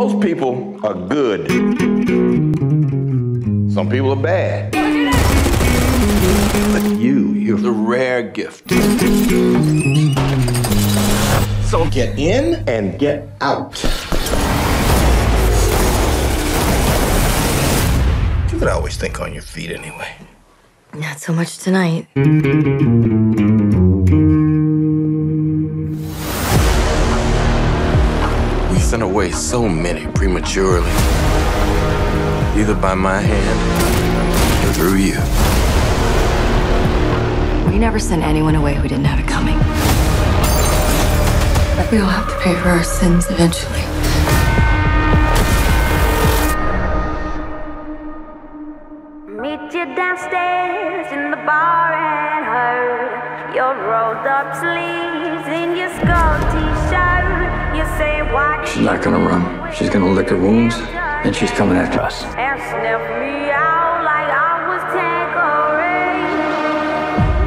Most people are good. Some people are bad. But you're the rare gift. So get in and get out. You could always think on your feet anyway. Not so much tonight. We sent away so many prematurely. Either by my hand or through you. We never sent anyone away who didn't have it coming. But we all have to pay for our sins eventually. Meet you downstairs in the bar and her. Your rolled up sleeves in your skull t-shirt. You say why? She's not gonna run. She's gonna lick her wounds, and she's coming after us. And sniff me out like I was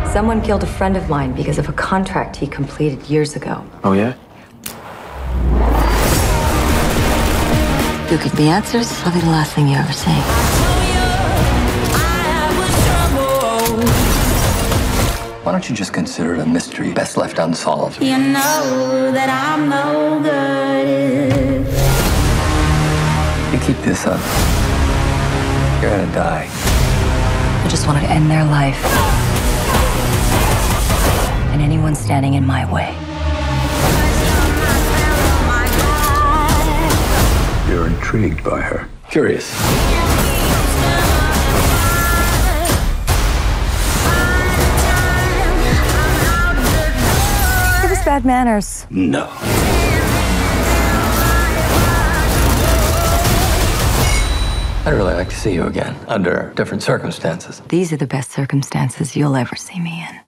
Tanqueray. Someone killed a friend of mine because of a contract he completed years ago. Oh, yeah? You give me answers, I'll be the last thing you ever say. Why don't you just consider it a mystery best left unsolved? You know that I'm no good. You keep this up, you're gonna die. I just wanted to end their life. And anyone standing in my way. You're intrigued by her. Curious. Give us bad manners. No. I'd really like to see you again, under different circumstances. These are the best circumstances you'll ever see me in.